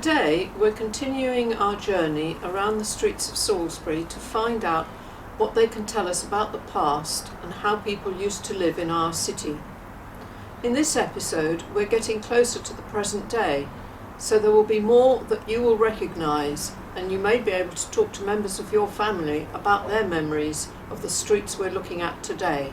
Today we're continuing our journey around the streets of Salisbury to find out what they can tell us about the past and how people used to live in our city. In this episode we're getting closer to the present day, so there will be more that you will recognise, and you may be able to talk to members of your family about their memories of the streets we're looking at today.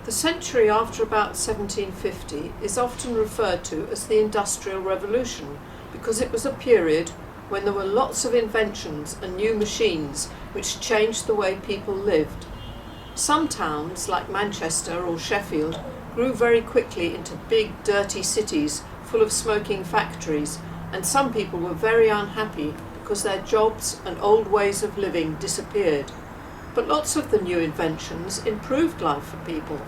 The century after about 1750 is often referred to as the Industrial Revolution because it was a period when there were lots of inventions and new machines which changed the way people lived. Some towns, like Manchester or Sheffield, grew very quickly into big, dirty cities full of smoking factories, and some people were very unhappy because their jobs and old ways of living disappeared. But lots of the new inventions improved life for people.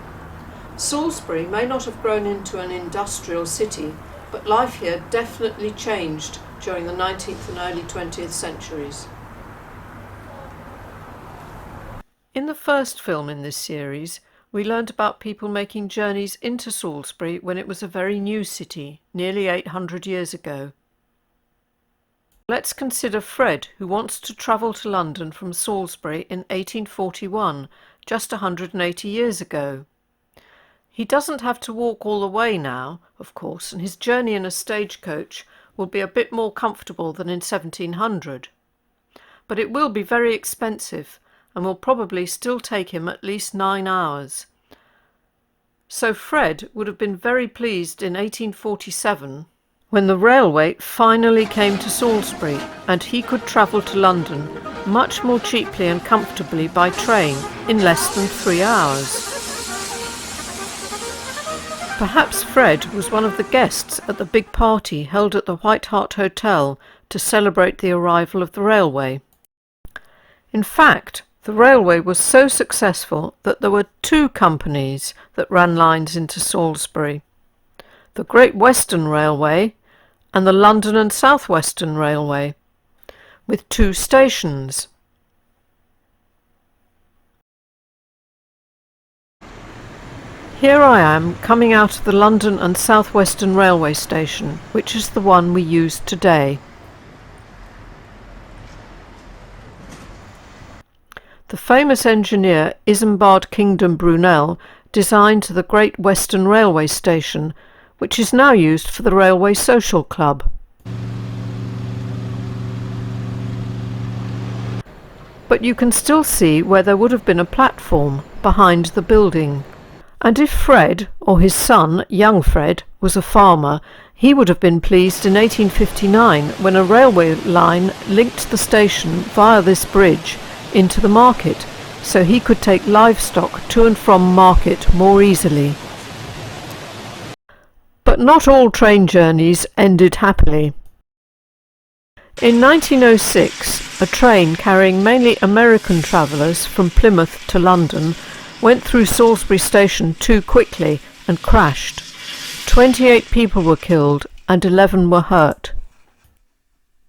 Salisbury may not have grown into an industrial city, but life here definitely changed during the 19th and early 20th centuries. In the first film in this series, we learned about people making journeys into Salisbury when it was a very new city, nearly 800 years ago. Let's consider Fred, who wants to travel to London from Salisbury in 1841, just 180 years ago. He doesn't have to walk all the way now, of course, and his journey in a stagecoach will be a bit more comfortable than in 1700. But it will be very expensive and will probably still take him at least 9 hours. So Fred would have been very pleased in 1847 when the railway finally came to Salisbury and he could travel to London much more cheaply and comfortably by train in less than 3 hours. Perhaps Fred was one of the guests at the big party held at the White Hart Hotel to celebrate the arrival of the railway. In fact, the railway was so successful that there were 2 companies that ran lines into Salisbury: the Great Western Railway and the London and South Western Railway, with 2 stations. Here I am coming out of the London and South Western Railway station, which is the one we use today. The famous engineer Isambard Kingdom Brunel designed the Great Western Railway station, which is now used for the Railway Social Club. But you can still see where there would have been a platform behind the building. And if Fred, or his son, young Fred, was a farmer, he would have been pleased in 1859 when a railway line linked the station via this bridge into the market, so he could take livestock to and from market more easily. But not all train journeys ended happily. In 1906, a train carrying mainly American travellers from Plymouth to London went through Salisbury station too quickly and crashed. 28 people were killed and 11 were hurt.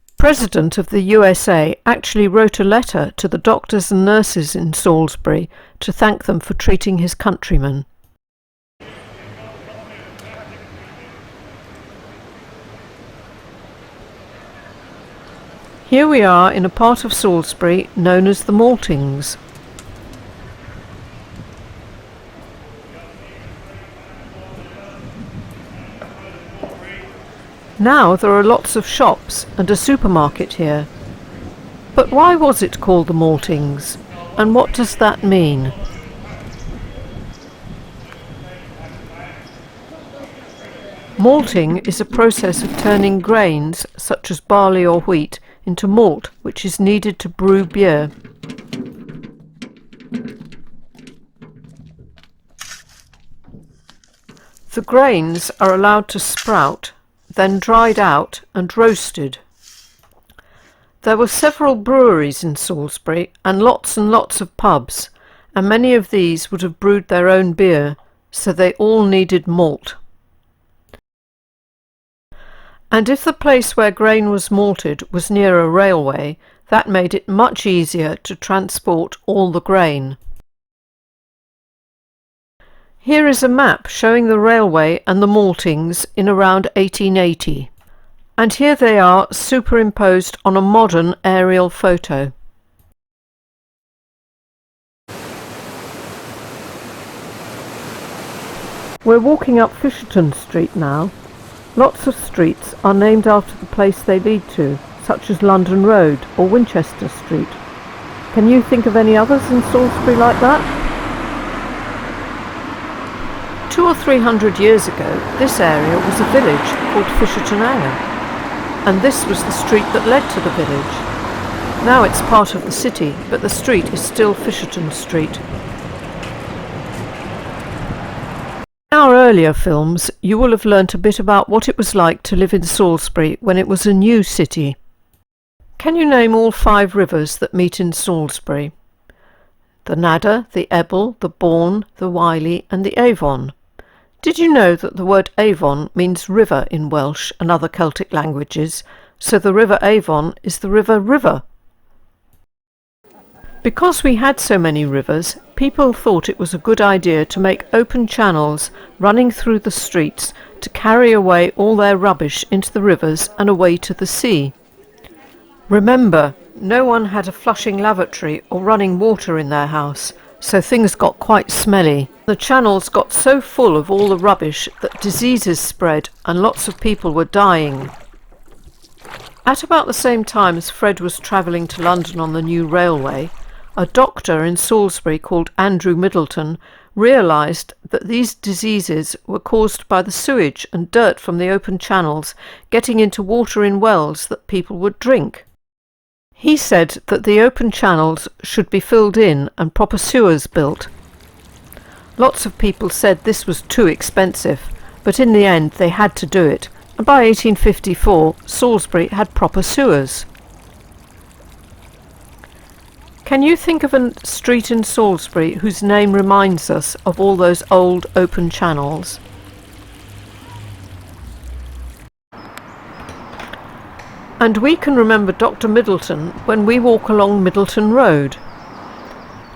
The President of the USA actually wrote a letter to the doctors and nurses in Salisbury to thank them for treating his countrymen. Here we are in a part of Salisbury known as the Maltings. Now there are lots of shops and a supermarket here. But why was it called the Maltings? And what does that mean? Malting is a process of turning grains, such as barley or wheat, into malt, which is needed to brew beer. The grains are allowed to sprout, then dried out and roasted. There were several breweries in Salisbury and lots of pubs, and many of these would have brewed their own beer, so they all needed malt. And if the place where grain was malted was near a railway, that made it much easier to transport all the grain. Here is a map showing the railway and the maltings in around 1880. And here they are superimposed on a modern aerial photo. We're walking up Fisherton Street now. Lots of streets are named after the place they lead to, such as London Road or Winchester Street. Can you think of any others in Salisbury like that? 200 or 300 years ago, this area was a village called Fisherton Area, and this was the street that led to the village. Now it's part of the city, but the street is still Fisherton Street. In our earlier films, you will have learnt a bit about what it was like to live in Salisbury when it was a new city. Can you name all 5 rivers that meet in Salisbury? The Nadder, the Ebble, the Bourne, the Wylye and the Avon. Did you know that the word Avon means river in Welsh and other Celtic languages, so the River Avon is the river? Because we had so many rivers, people thought it was a good idea to make open channels running through the streets to carry away all their rubbish into the rivers and away to the sea. Remember, no one had a flushing lavatory or running water in their house, so things got quite smelly. The channels got so full of all the rubbish that diseases spread and lots of people were dying. At about the same time as Fred was travelling to London on the new railway, a doctor in Salisbury called Andrew Middleton realised that these diseases were caused by the sewage and dirt from the open channels getting into water in wells that people would drink. He said that the open channels should be filled in and proper sewers built. Lots of people said this was too expensive, but in the end they had to do it, and by 1854 Salisbury had proper sewers. Can you think of a street in Salisbury whose name reminds us of all those old open channels? And we can remember Dr. Middleton when we walk along Middleton Road.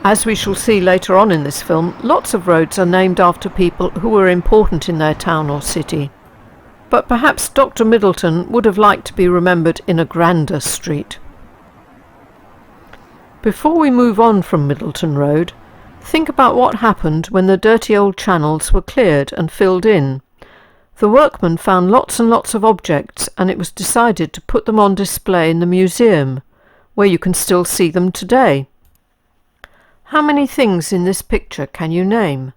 As we shall see later on in this film, lots of roads are named after people who were important in their town or city. But perhaps Dr. Middleton would have liked to be remembered in a grander street. Before we move on from Middleton Road, think about what happened when the dirty old channels were cleared and filled in. The workmen found lots and lots of objects, and it was decided to put them on display in the museum, where you can still see them today. How many things in this picture can you name?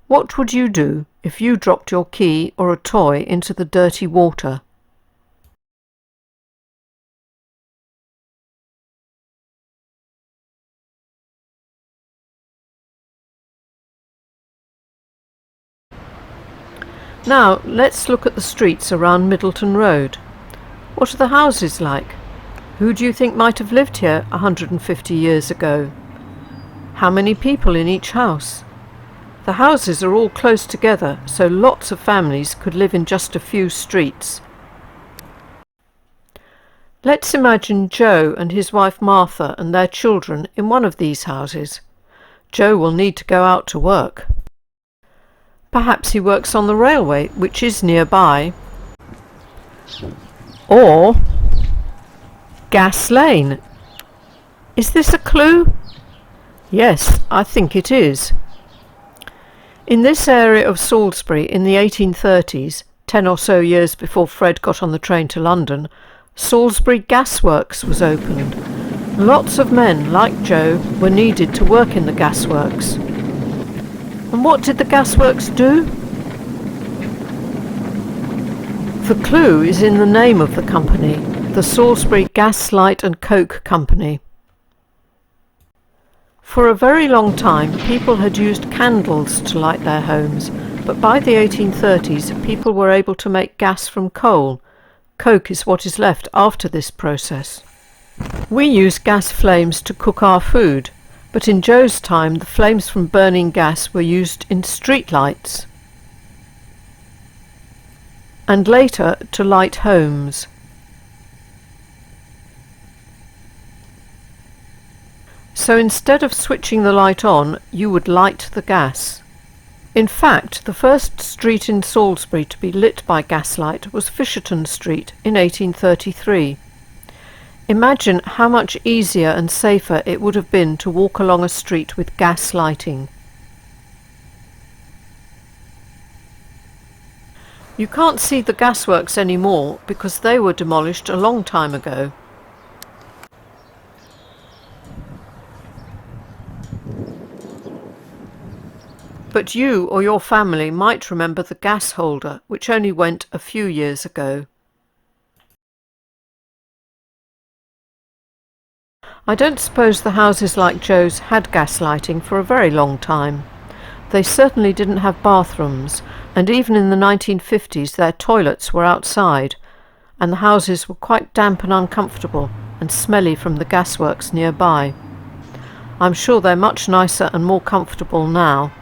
What would you do if you dropped your key or a toy into the dirty water? Now let's look at the streets around Middleton Road. What are the houses like? Who do you think might have lived here 150 years ago? How many people in each house? The houses are all close together, so lots of families could live in just a few streets. Let's imagine Joe and his wife Martha and their children in one of these houses. Joe will need to go out to work. Perhaps he works on the railway, which is nearby. Or Gas Lane. Is this a clue? Yes, I think it is. In this area of Salisbury in the 1830s, 10 or so years before Fred got on the train to London, Salisbury Gasworks was opened. Lots of men, like Joe, were needed to work in the gasworks. And what did the gasworks do? The clue is in the name of the company, the Salisbury Gas, Light and Coke Company. For a very long time, people had used candles to light their homes, but by the 1830s, people were able to make gas from coal. Coke is what is left after this process. We use gas flames to cook our food, but in Joe's time, the flames from burning gas were used in street lights, and later to light homes. So instead of switching the light on, you would light the gas. In fact, the first street in Salisbury to be lit by gaslight was Fisherton Street in 1833. Imagine how much easier and safer it would have been to walk along a street with gas lighting. You can't see the gasworks anymore because they were demolished a long time ago. But you or your family might remember the gas holder, which only went a few years ago. I don't suppose the houses like Joe's had gas lighting for a very long time. They certainly didn't have bathrooms, and even in the 1950s their toilets were outside, and the houses were quite damp and uncomfortable and smelly from the gasworks nearby. I'm sure they're much nicer and more comfortable now.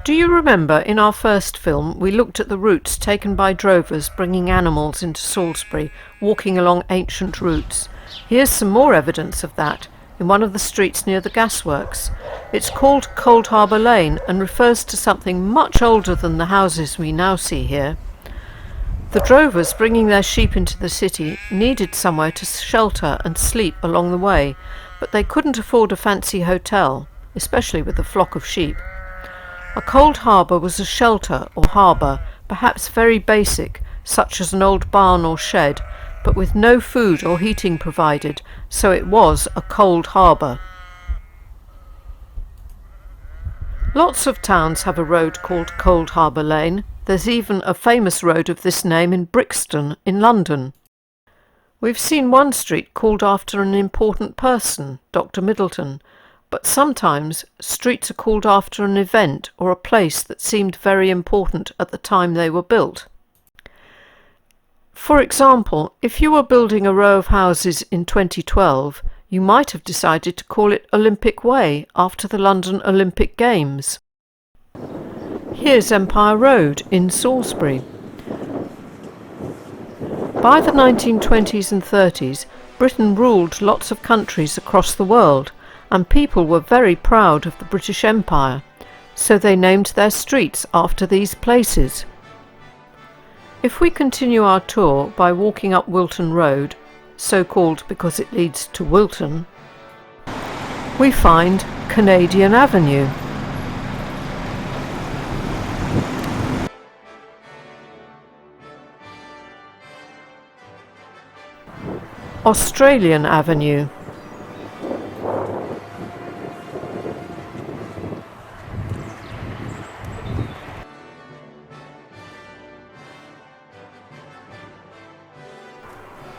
Do you remember in our first film we looked at the routes taken by drovers bringing animals into Salisbury, walking along ancient routes? Here's some more evidence of that in one of the streets near the gasworks. It's called Cold Harbour Lane and refers to something much older than the houses we now see here. The drovers bringing their sheep into the city needed somewhere to shelter and sleep along the way, but they couldn't afford a fancy hotel, especially with a flock of sheep. A cold harbour was a shelter or harbour, perhaps very basic, such as an old barn or shed, but with no food or heating provided, so it was a cold harbour. Lots of towns have a road called Cold Harbour Lane. There's even a famous road of this name in Brixton in London. We've seen one street called after an important person, Dr. Middleton, but sometimes streets are called after an event or a place that seemed very important at the time they were built. For example, if you were building a row of houses in 2012, you might have decided to call it Olympic Way after the London Olympic Games. Here's Empire Road in Salisbury. By the 1920s and 30s, Britain ruled lots of countries across the world, and people were very proud of the British Empire, so they named their streets after these places. If we continue our tour by walking up Wilton Road, so called because it leads to Wilton, we find Canadian Avenue. Australian Avenue.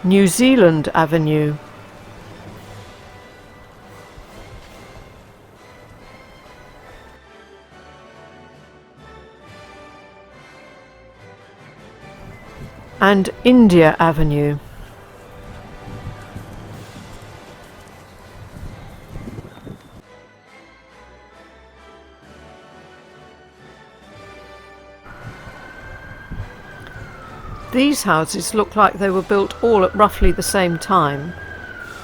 New Zealand Avenue. And India Avenue. These houses look like they were built all at roughly the same time,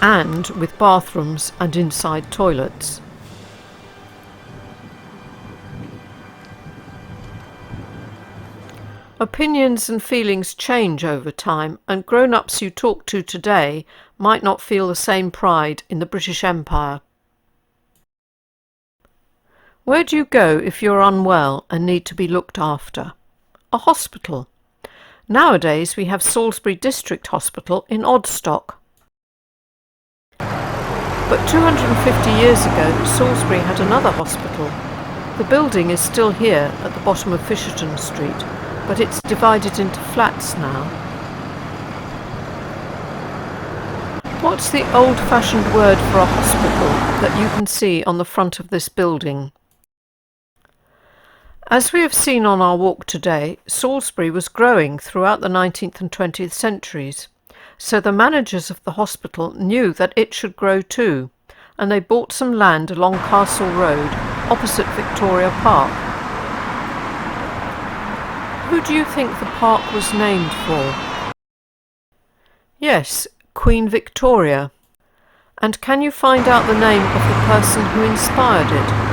and with bathrooms and inside toilets. Opinions and feelings change over time, and grown-ups you talk to today might not feel the same pride in the British Empire. Where do you go if you're unwell and need to be looked after? A hospital. Nowadays we have Salisbury District Hospital in Odstock. But 250 years ago Salisbury had another hospital. The building is still here at the bottom of Fisherton Street, but it's divided into flats now. What's the old-fashioned word for a hospital that you can see on the front of this building? As we have seen on our walk today, Salisbury was growing throughout the 19th and 20th centuries, so the managers of the hospital knew that it should grow too, and they bought some land along Castle Road, opposite Victoria Park. Who do you think the park was named for? Yes, Queen Victoria. And can you find out the name of the person who inspired it?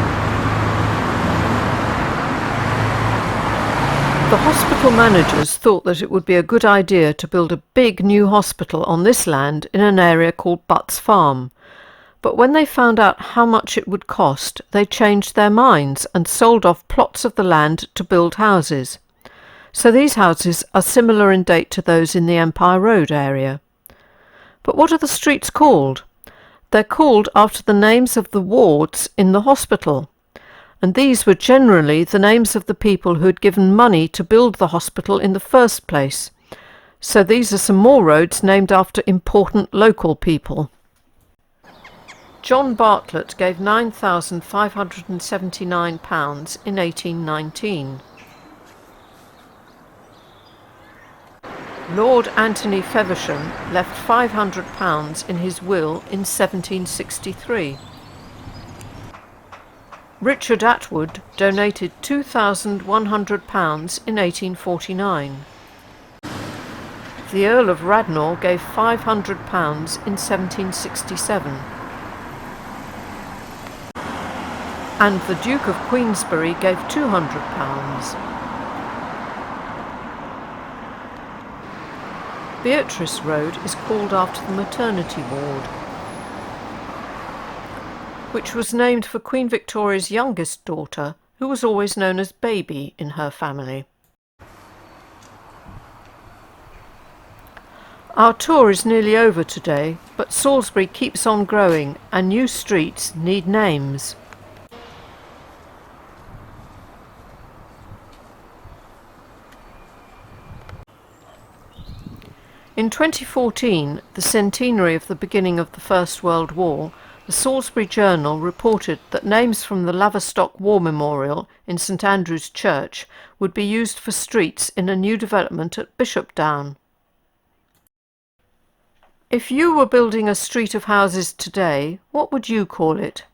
The hospital managers thought that it would be a good idea to build a big new hospital on this land in an area called Butts Farm. But when they found out how much it would cost, they changed their minds and sold off plots of the land to build houses. So these houses are similar in date to those in the Empire Road area. But what are the streets called? They're called after the names of the wards in the hospital. And these were generally the names of the people who had given money to build the hospital in the first place. So these are some more roads named after important local people. John Bartlett gave £9,579 in 1819. Lord Anthony Feversham left £500 in his will in 1763. Richard Atwood donated £2,100 in 1849. The Earl of Radnor gave £500 in 1767. And the Duke of Queensberry gave £200. Beatrice Road is called after the maternity ward, which was named for Queen Victoria's youngest daughter, who was always known as Baby in her family. Our tour is nearly over today, but Salisbury keeps on growing and new streets need names. In 2014, the centenary of the beginning of the First World War, the Salisbury Journal reported that names from the Laverstock War Memorial in St Andrew's Church would be used for streets in a new development at Bishopdown. If you were building a street of houses today, what would you call it?